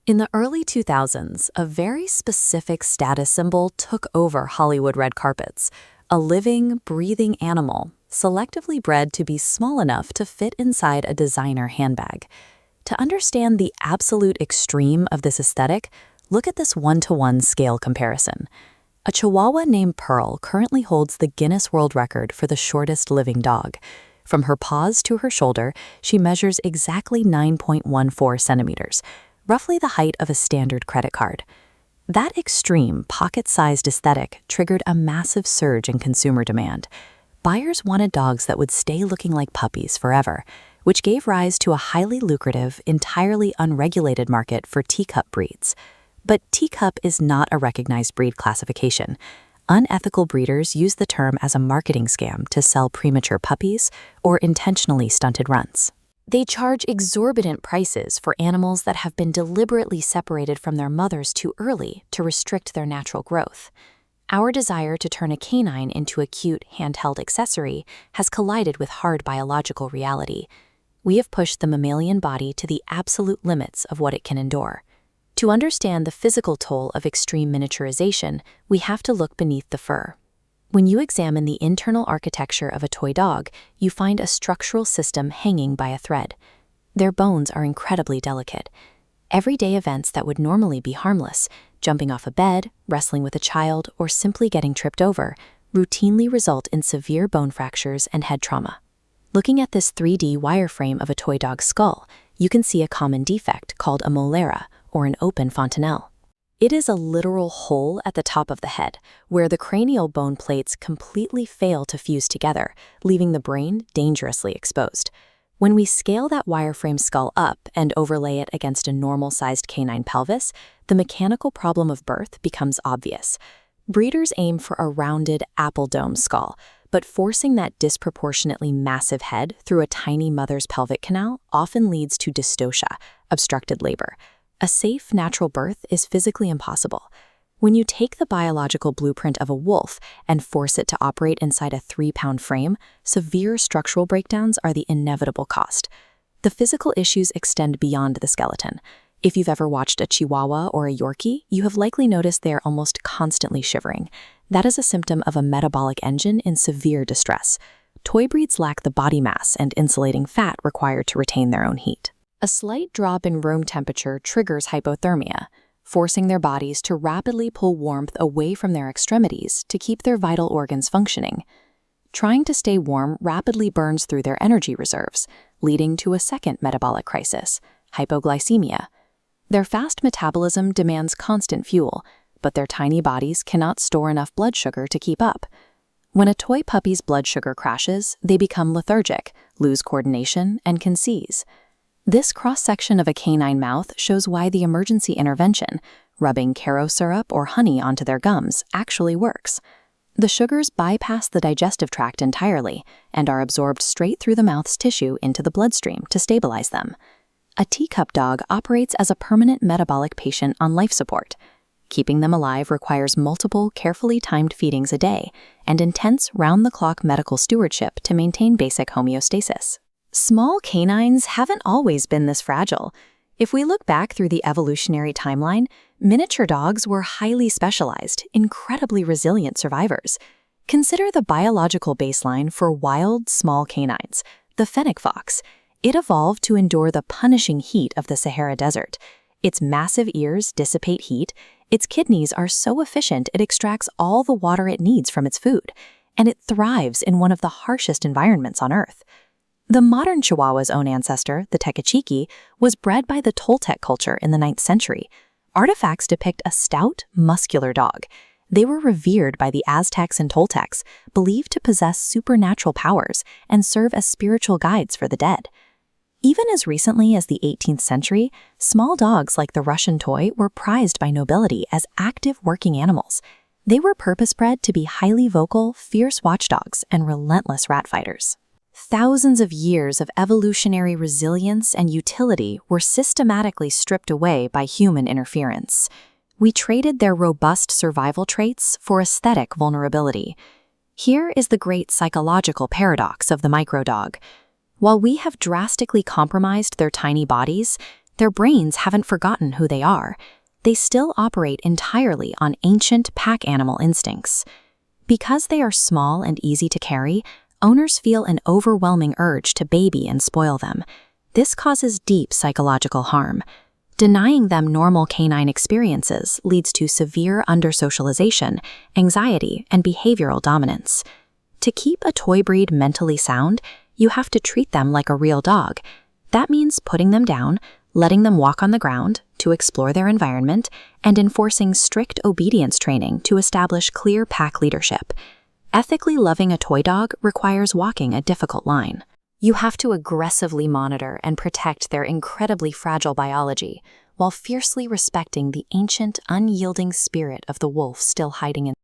In the early 2000s, a very specific status symbol took over Hollywood red carpets: a living, breathing animal, selectively bred to be small enough to fit inside a designer handbag. To understand the absolute extreme of this aesthetic, look at this one-to-one scale comparison. A Chihuahua named Pearl currently holds the Guinness World Record for the shortest living dog. From her paws to her shoulder, she measures exactly 9.14 centimeters, roughly the height of a standard credit card. That extreme, pocket-sized aesthetic triggered a massive surge in consumer demand. Buyers wanted dogs that would stay looking like puppies forever, which gave rise to a highly lucrative, entirely unregulated market for teacup breeds. But teacup is not a recognized breed classification. Unethical breeders use the term as a marketing scam to sell premature puppies or intentionally stunted runs. They charge exorbitant prices for animals that have been deliberately separated from their mothers too early to restrict their natural growth. Our desire to turn a canine into a cute, handheld accessory has collided with hard biological reality. We have pushed the mammalian body to the absolute limits of what it can endure. To understand the physical toll of extreme miniaturization, we have to look beneath the fur. When you examine the internal architecture of a toy dog, you find a structural system hanging by a thread. Their bones are incredibly delicate. Everyday events that would normally be harmless, jumping off a bed, wrestling with a child, or simply getting tripped over, routinely result in severe bone fractures and head trauma. Looking at this 3D wireframe of a toy dog's skull, you can see a common defect called a molera, or an open fontanelle. It is a literal hole at the top of the head, where the cranial bone plates completely fail to fuse together, leaving the brain dangerously exposed. When we scale that wireframe skull up and overlay it against a normal-sized canine pelvis, the mechanical problem of birth becomes obvious. Breeders aim for a rounded, apple-dome skull, but forcing that disproportionately massive head through a tiny mother's pelvic canal often leads to dystocia, obstructed labor. A safe, natural birth is physically impossible. When you take the biological blueprint of a wolf and force it to operate inside a 3-pound frame, severe structural breakdowns are the inevitable cost. The physical issues extend beyond the skeleton. If you've ever watched a Chihuahua or a Yorkie, you have likely noticed they are almost constantly shivering. That is a symptom of a metabolic engine in severe distress. Toy breeds lack the body mass and insulating fat required to retain their own heat. A slight drop in room temperature triggers hypothermia, forcing their bodies to rapidly pull warmth away from their extremities to keep their vital organs functioning. Trying to stay warm rapidly burns through their energy reserves, leading to a second metabolic crisis, hypoglycemia. Their fast metabolism demands constant fuel, but their tiny bodies cannot store enough blood sugar to keep up. When a toy puppy's blood sugar crashes, they become lethargic, lose coordination, and can seize. This cross-section of a canine mouth shows why the emergency intervention, rubbing Caro syrup or honey onto their gums, actually works. The sugars bypass the digestive tract entirely and are absorbed straight through the mouth's tissue into the bloodstream to stabilize them. A teacup dog operates as a permanent metabolic patient on life support. Keeping them alive requires multiple, carefully timed feedings a day and intense, round-the-clock medical stewardship to maintain basic homeostasis. Small canines haven't always been this fragile. If we look back through the evolutionary timeline, miniature dogs were highly specialized, incredibly resilient survivors. Consider the biological baseline for wild, small canines, the fennec fox. It evolved to endure the punishing heat of the Sahara Desert. Its massive ears dissipate heat, its kidneys are so efficient it extracts all the water it needs from its food, and it thrives in one of the harshest environments on Earth. The modern Chihuahua's own ancestor, the Tecachiqui, was bred by the Toltec culture in the 9th century. Artifacts depict a stout, muscular dog. They were revered by the Aztecs and Toltecs, believed to possess supernatural powers and serve as spiritual guides for the dead. Even as recently as the 18th century, small dogs like the Russian toy were prized by nobility as active working animals. They were purpose-bred to be highly vocal, fierce watchdogs and relentless rat fighters. Thousands of years of evolutionary resilience and utility were systematically stripped away by human interference. We traded their robust survival traits for aesthetic vulnerability. Here is the great psychological paradox of the microdog. While we have drastically compromised their tiny bodies, Their brains haven't forgotten who they are. They still operate entirely on ancient pack animal instincts. Because they are small and easy to carry, owners feel an overwhelming urge to baby and spoil them. This causes deep psychological harm. Denying them normal canine experiences leads to severe undersocialization, anxiety, and behavioral dominance. To keep a toy breed mentally sound, you have to treat them like a real dog. That means putting them down, letting them walk on the ground to explore their environment, and enforcing strict obedience training to establish clear pack leadership. Ethically loving a toy dog requires walking a difficult line. You have to aggressively monitor and protect their incredibly fragile biology, while fiercely respecting the ancient, unyielding spirit of the wolf still hiding in